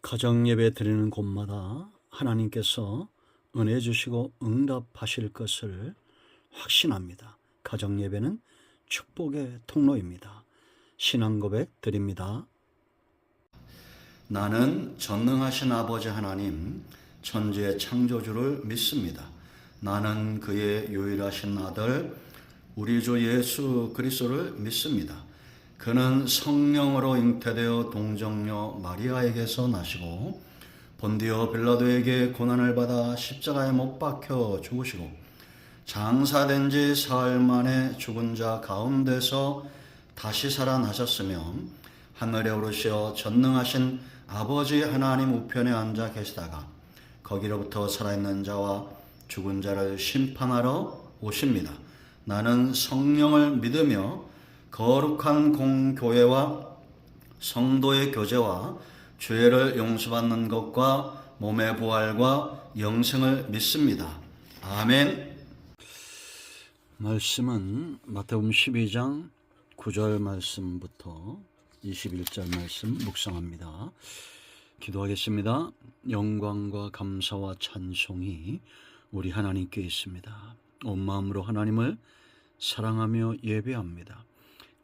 가정 예배 드리는 곳마다 하나님께서 은혜 주시고 응답하실 것을 확신합니다. 가정 예배는 축복의 통로입니다. 신앙 고백 드립니다. 나는 전능하신 아버지 하나님, 천지의 창조주를 믿습니다. 나는 그의 유일하신 아들, 우리 주 예수 그리스도를 믿습니다. 그는 성령으로 잉태되어 동정녀 마리아에게서 나시고 본디오 빌라도에게 고난을 받아 십자가에 못 박혀 죽으시고 장사된 지 사흘 만에 죽은 자 가운데서 다시 살아나셨으며 하늘에 오르시어 전능하신 아버지 하나님 우편에 앉아 계시다가 거기로부터 살아있는 자와 죽은 자를 심판하러 오십니다. 나는 성령을 믿으며 거룩한 공교회와 성도의 교제와 죄를 용서받는 것과 몸의 부활과 영생을 믿습니다. 아멘. 말씀은 마태복음 12장 9절 말씀부터 21절 말씀 묵상합니다. 기도하겠습니다. 영광과 감사와 찬송이 우리 하나님께 있습니다. 온 마음으로 하나님을 사랑하며 예배합니다.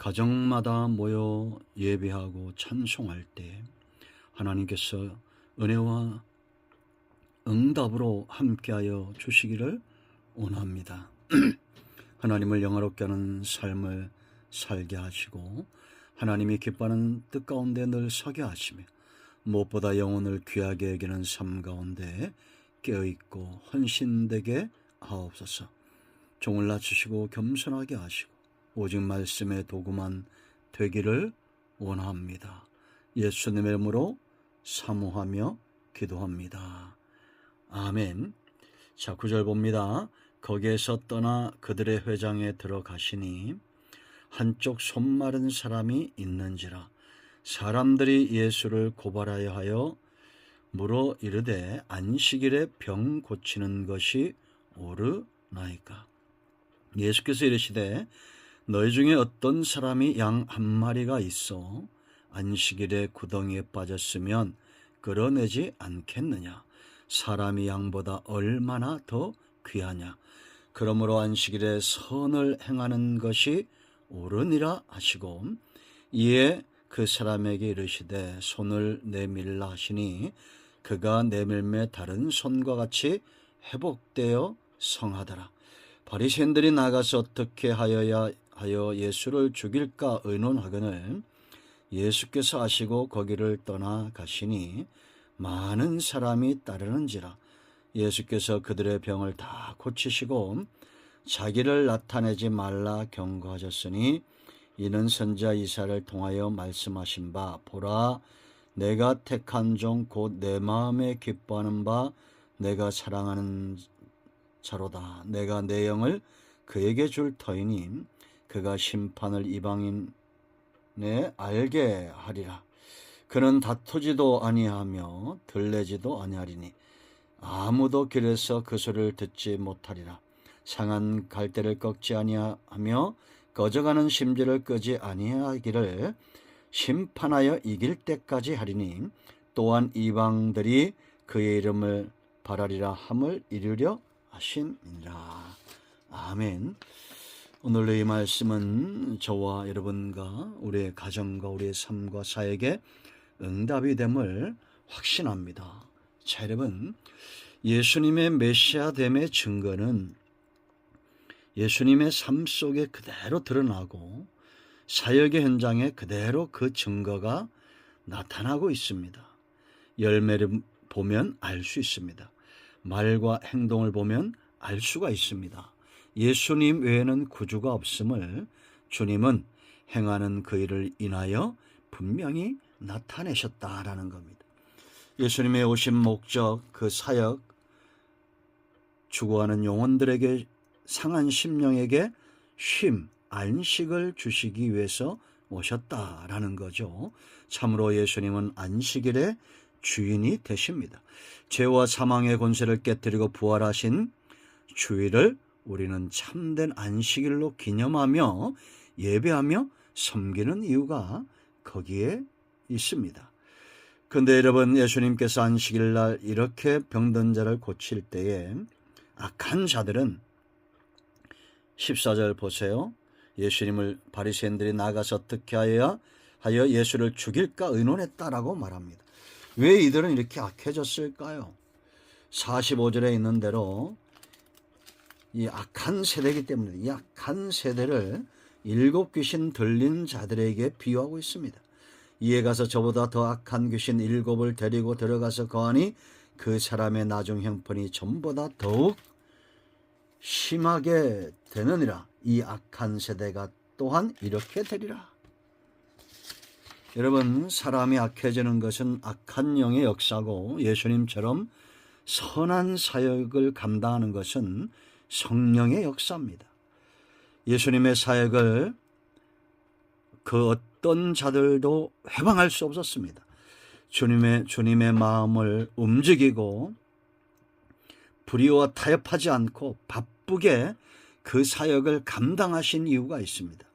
가정마다 모여 예배하고 찬송할 때 하나님께서 은혜와 응답으로 함께하여 주시기를 원합니다. 하나님을 영화롭게 하는 삶을 살게 하시고 하나님이 기뻐하는 뜻 가운데 늘 서게 하시며 무엇보다 영혼을 귀하게 여기는 삶 가운데 깨어있고 헌신되게 하옵소서. 종을 낮추시고 겸손하게 하시고 오직 말씀의 도구만 되기를 원합니다. 예수님의 이름으로 사모하며 기도합니다. 아멘. 자, 9절 봅니다. 거기에서 떠나 그들의 회장에 들어가시니 한쪽 손 마른 사람이 있는지라 사람들이 예수를 고발하여 하여 물어 이르되 안식일에 병 고치는 것이 옳으나이까. 예수께서 이르시되 너희 중에 어떤 사람이 양 한 마리가 있어 안식일에 구덩이에 빠졌으면 끌어내지 않겠느냐. 사람이 양보다 얼마나 더 귀하냐. 그러므로 안식일에 선을 행하는 것이 옳으니라 하시고 이에 그 사람에게 이르시되 손을 내밀라 하시니 그가 내밀매 다른 손과 같이 회복되어 성하더라. 바리새인들이 나가서 어떻게 하여 예수를 죽일까 의논하거늘 예수께서 아시고 거기를 떠나가시니 많은 사람이 따르는지라. 예수께서 그들의 병을 다 고치시고 자기를 나타내지 말라 경고하셨으니 이는 선지자 이사야를 통하여 말씀하신 바 보라 내가 택한 종 곧 내 마음에 기뻐하는 바 내가 사랑하는 자로다. 내가 내 영을 그에게 줄 터이니 그가 심판을 이방인에 알게 하리라. 그는 다투지도 아니하며 들레지도 아니하리니 아무도 길에서 그 소리를 듣지 못하리라. 상한 갈대를 꺾지 아니하며 꺼져가는 심지를 끄지 아니하기를 심판하여 이길 때까지 하리니 또한 이방들이 그의 이름을 바라리라 함을 이루려 하심이라. 아멘. 오늘 이 말씀은 저와 여러분과 우리의 가정과 우리의 삶과 사역에 응답이 됨을 확신합니다. 자, 여러분, 예수님의 메시아됨의 증거는 예수님의 삶 속에 그대로 드러나고 사역의 현장에 그대로 그 증거가 나타나고 있습니다. 열매를 보면 알 수 있습니다. 말과 행동을 보면 알 수가 있습니다. 예수님 외에는 구주가 없음을 주님은 행하는 그 일을 인하여 분명히 나타내셨다라는 겁니다. 예수님의 오신 목적, 그 사역, 죽어가는 영혼들에게 상한 심령에게 쉼, 안식을 주시기 위해서 오셨다라는 거죠. 참으로 예수님은 안식일의 주인이 되십니다. 죄와 사망의 권세를 깨뜨리고 부활하신 주일을 우리는 참된 안식일로 기념하며 예배하며 섬기는 이유가 거기에 있습니다. 근데 여러분, 예수님께서 안식일 날 이렇게 병든 자를 고칠 때에 악한 자들은 14절 보세요. 예수님을 바리새인들이 나가서 어떻게 하여 예수를 죽일까 의논했다라고 말합니다. 왜 이들은 이렇게 악해졌을까요? 45절에 있는 대로 이 악한 세대이기 때문에 이 악한 세대를 7 귀신 들린 자들에게 비유하고 있습니다. 이에 가서 저보다 더 악한 귀신 7을 데리고 들어가서 거하니 그 사람의 나중 형편이 전보다 더욱 심하게 되느니라. 이 악한 세대가 또한 이렇게 되리라. 여러분, 사람이 악해지는 것은 악한 영의 역사고 예수님처럼 선한 사역을 감당하는 것은 성령의 역사입니다. 예수님의 사역을 그 어떤 자들도 해방할 수 없었습니다. 주님의 마음을 움직이고 불의와 타협하지 않고 바쁘게 그 사역을 감당하신 이유가 있습니다.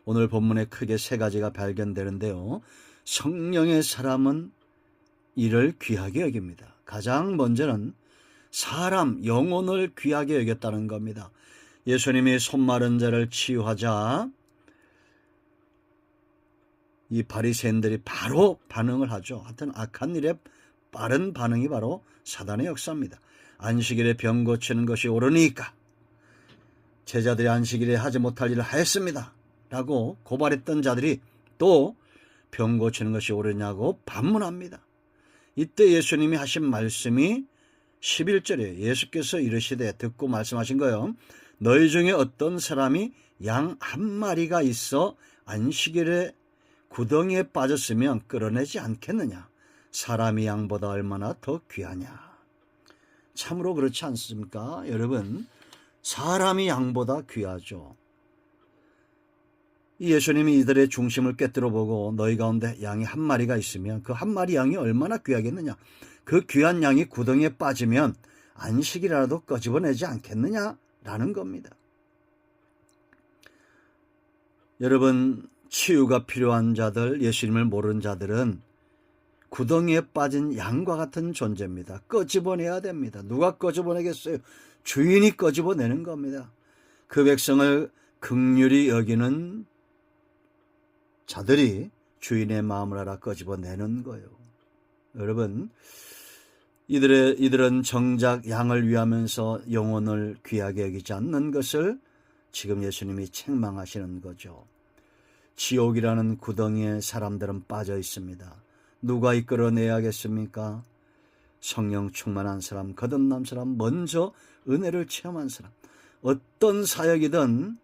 오늘 본문에 크게 3가지가 발견되는데요. 성령의 사람은 이를 귀하게 여깁니다. 가장 먼저는 사람, 영혼을 귀하게 여겼다는 겁니다. 예수님이 손마른 자를 치유하자 이 바리새인들이 바로 반응을 하죠. 하여튼 악한 일에 빠른 반응이 바로 사단의 역사입니다. 안식일에 병 고치는 것이 옳으니까 제자들이 안식일에 하지 못할 일을 하였습니다 라고 고발했던 자들이 또 병 고치는 것이 옳으냐고 반문합니다. 이때 예수님이 하신 말씀이 11절에 예수께서 이르시되, 듣고 말씀하신 거예요. 너희 중에 어떤 사람이 양 한 마리가 있어 안식일에 구덩이에 빠졌으면 끌어내지 않겠느냐? 사람이 양보다 얼마나 더 귀하냐? 참으로 그렇지 않습니까? 여러분, 사람이 양보다 귀하죠. 예수님이 이들의 중심을 꿰뚫어 보고 너희 가운데 양이 한 마리가 있으면 그 한 마리 양이 얼마나 귀하겠느냐? 그 귀한 양이 구덩이에 빠지면 안식이라도 꺼집어내지 않겠느냐라는 겁니다. 여러분, 치유가 필요한 자들, 예수님을 모르는 자들은 구덩이에 빠진 양과 같은 존재입니다. 꺼집어내야 됩니다. 누가 꺼집어내겠어요? 주인이 꺼집어내는 겁니다. 그 백성을 긍휼히 여기는 자들이 주인의 마음을 알아 꺼집어내는 거예요. 여러분, 이들은 정작 양을 위하면서 영혼을 귀하게 여기지 않는 것을 지금 예수님이 책망하시는 거죠. 지옥이라는 구덩이에 사람들은 빠져 있습니다. 누가 이끌어내야겠습니까? 성령 충만한 사람, 거듭난 사람, 먼저 은혜를 체험한 사람. 어떤 사역이든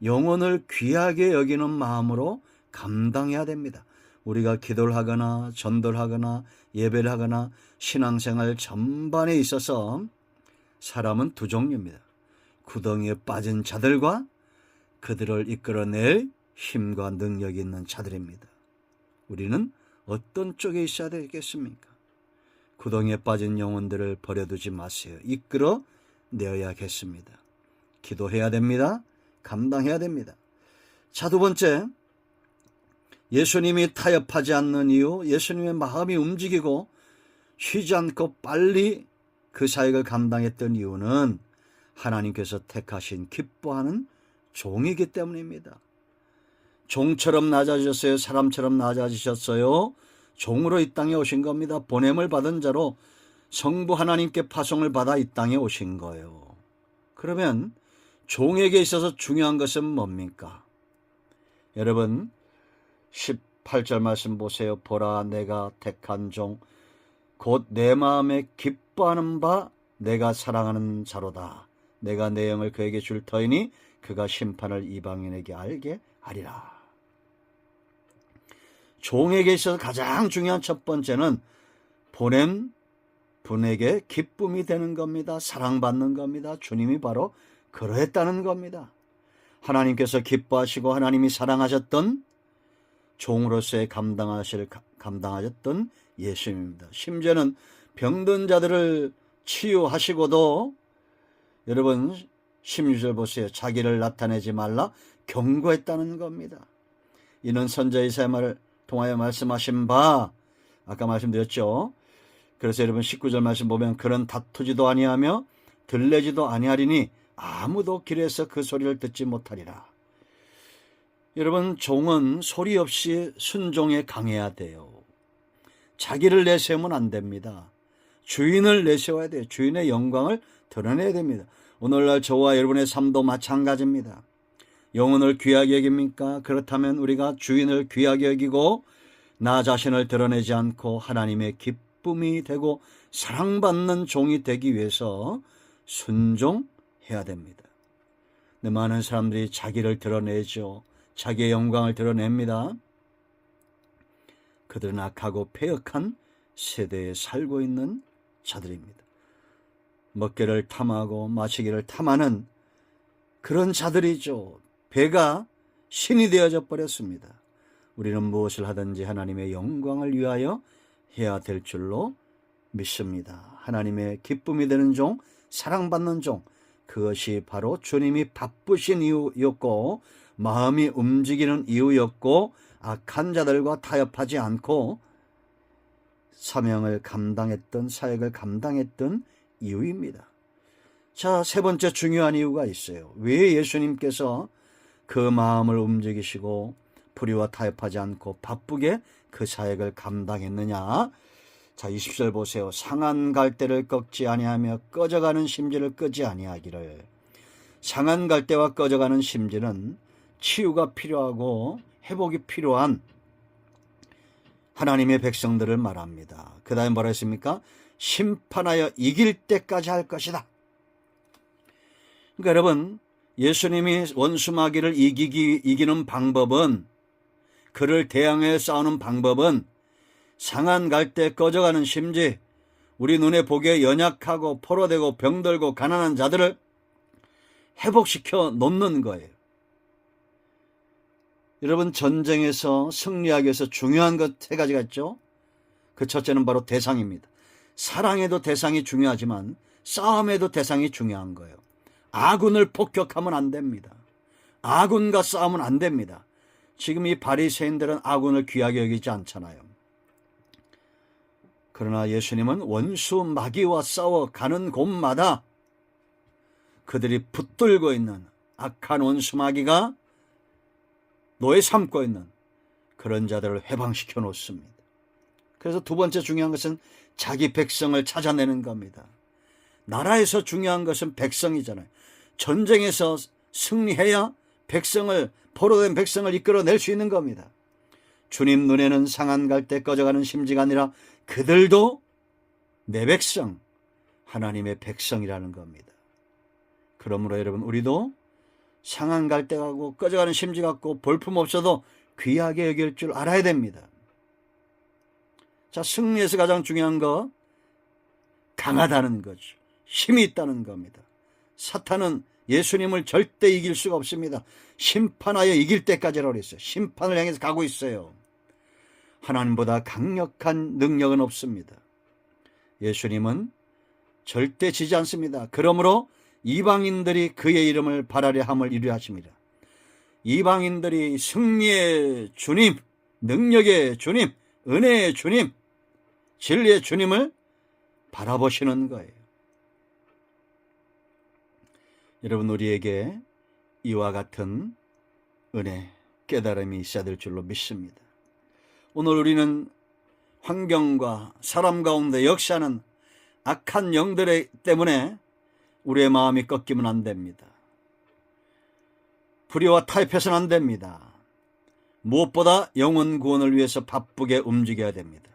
영혼을 귀하게 여기는 마음으로 감당해야 됩니다. 우리가 기도를 하거나 전도를 하거나 예배를 하거나 신앙생활 전반에 있어서 사람은 2 종류입니다. 구덩이에 빠진 자들과 그들을 이끌어낼 힘과 능력이 있는 자들입니다. 우리는 어떤 쪽에 있어야 되겠습니까? 구덩이에 빠진 영혼들을 버려두지 마세요. 이끌어내어야겠습니다. 기도해야 됩니다. 감당해야 됩니다. 자, 2번째, 예수님이 타협하지 않는 이유, 예수님의 마음이 움직이고 쉬지 않고 빨리 그 사역을 감당했던 이유는 하나님께서 택하신 기뻐하는 종이기 때문입니다. 종처럼 낮아지셨어요? 사람처럼 낮아지셨어요? 종으로 이 땅에 오신 겁니다. 보냄을 받은 자로 성부 하나님께 파송을 받아 이 땅에 오신 거예요. 그러면 종에게 있어서 중요한 것은 뭡니까? 여러분, 18절 말씀 보세요. 보라, 내가 택한 종, 곧 내 마음에 기뻐하는 바 내가 사랑하는 자로다. 내가 내 영을 그에게 줄 터이니 그가 심판을 이방인에게 알게 하리라. 종에게 있어서 가장 중요한 첫 번째는 보냄 분에게 기쁨이 되는 겁니다. 사랑받는 겁니다. 주님이 바로 그러했다는 겁니다. 하나님께서 기뻐하시고 하나님이 사랑하셨던 종으로서의 감당하셨던 예수님입니다. 심지어는 병든 자들을 치유하시고도 여러분 16절 보세요. 자기를 나타내지 말라 경고했다는 겁니다. 이는 선자 이사야를 통하여 말씀하신 바 아까 말씀드렸죠. 그래서 여러분 19절 말씀 보면 그런 다투지도 아니하며 들레지도 아니하리니 아무도 길에서 그 소리를 듣지 못하리라. 여러분 종은 소리 없이 순종에 강해야 돼요. 자기를 내세우면 안 됩니다. 주인을 내세워야 돼요. 주인의 영광을 드러내야 됩니다. 오늘날 저와 여러분의 삶도 마찬가지입니다. 영혼을 귀하게 여깁니까? 그렇다면 우리가 주인을 귀하게 여기고 나 자신을 드러내지 않고 하나님의 기쁨이 되고 사랑받는 종이 되기 위해서 순종해야 됩니다. 근데 많은 사람들이 자기를 드러내죠. 자기의 영광을 드러냅니다. 그들은 악하고 패역한 세대에 살고 있는 자들입니다. 먹기를 탐하고 마시기를 탐하는 그런 자들이죠. 배가 신이 되어져 버렸습니다. 우리는 무엇을 하든지 하나님의 영광을 위하여 해야 될 줄로 믿습니다. 하나님의 기쁨이 되는 종, 사랑받는 종, 그것이 바로 주님이 바쁘신 이유였고 마음이 움직이는 이유였고 악한 자들과 타협하지 않고 사명을 감당했던, 사역을 감당했던 이유입니다. 자, 세 번째 중요한 이유가 있어요. 왜 예수님께서 그 마음을 움직이시고 불의와 타협하지 않고 바쁘게 그 사역을 감당했느냐? 자, 20절 보세요. 상한 갈대를 꺾지 아니하며 꺼져가는 심지를 끄지 아니하기를. 상한 갈대와 꺼져가는 심지는 치유가 필요하고 회복이 필요한 하나님의 백성들을 말합니다. 그 다음에 뭐라 했습니까? 심판하여 이길 때까지 할 것이다. 그러니까 여러분, 예수님이 원수 마귀를 이기는 방법은, 그를 대항해 싸우는 방법은 상한 갈대 꺼져가는 심지, 우리 눈에 보기에 연약하고 포로되고 병들고 가난한 자들을 회복시켜 놓는 거예요. 여러분, 전쟁에서 승리하기 위해서 중요한 것 세 가지가 있죠. 그 첫째는 바로 대상입니다. 사랑에도 대상이 중요하지만 싸움에도 대상이 중요한 거예요. 아군을 폭격하면 안 됩니다. 아군과 싸우면 안 됩니다. 지금 이 바리새인들은 아군을 귀하게 여기지 않잖아요. 그러나 예수님은 원수 마귀와 싸워 가는 곳마다 그들이 붙들고 있는 악한 원수 마귀가 노예 삼고 있는 그런 자들을 해방시켜 놓습니다. 그래서 두 번째 중요한 것은 자기 백성을 찾아내는 겁니다. 나라에서 중요한 것은 백성이잖아요. 전쟁에서 승리해야 백성을, 포로된 백성을 이끌어낼 수 있는 겁니다. 주님 눈에는 상한 갈대 꺼져가는 심지가 아니라 그들도 내 백성, 하나님의 백성이라는 겁니다. 그러므로 여러분, 우리도 상한 갈대 가고 꺼져가는 심지 같고 볼품 없어도 귀하게 여길 줄 알아야 됩니다. 자, 승리에서 가장 중요한 거, 강하다는 거죠. 힘이 있다는 겁니다. 사탄은 예수님을 절대 이길 수가 없습니다. 심판하여 이길 때까지라고 그랬어요. 심판을 향해서 가고 있어요. 하나님보다 강력한 능력은 없습니다. 예수님은 절대 지지 않습니다. 그러므로 이방인들이 그의 이름을 바라려 함을 이루려 하십니다. 이방인들이 승리의 주님, 능력의 주님, 은혜의 주님, 진리의 주님을 바라보시는 거예요. 여러분, 우리에게 이와 같은 은혜, 깨달음이 있어야 될 줄로 믿습니다. 오늘 우리는 환경과 사람 가운데 역사하는 악한 영들 때문에 우리의 마음이 꺾이면 안 됩니다. 불의와 타협해서는 안 됩니다. 무엇보다 영혼 구원을 위해서 바쁘게 움직여야 됩니다.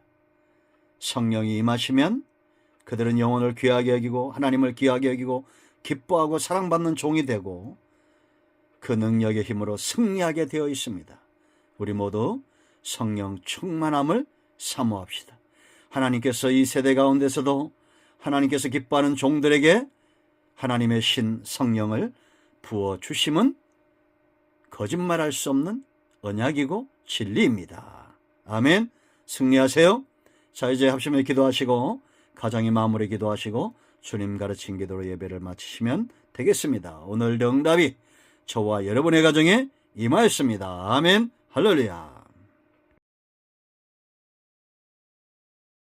성령이 임하시면 그들은 영혼을 귀하게 여기고 하나님을 귀하게 여기고 기뻐하고 사랑받는 종이 되고 그 능력의 힘으로 승리하게 되어 있습니다. 우리 모두 성령 충만함을 사모합시다. 하나님께서 이 세대 가운데서도 하나님께서 기뻐하는 종들에게 하나님의 신 성령을 부어주심은 거짓말할 수 없는 언약이고 진리입니다. 아멘. 승리하세요. 자, 이제 합심에 기도하시고 가정의 마무리 기도하시고 주님 가르친 기도로 예배를 마치시면 되겠습니다. 오늘 응답이 저와 여러분의 가정에 임하였습니다. 아멘. 할렐루야.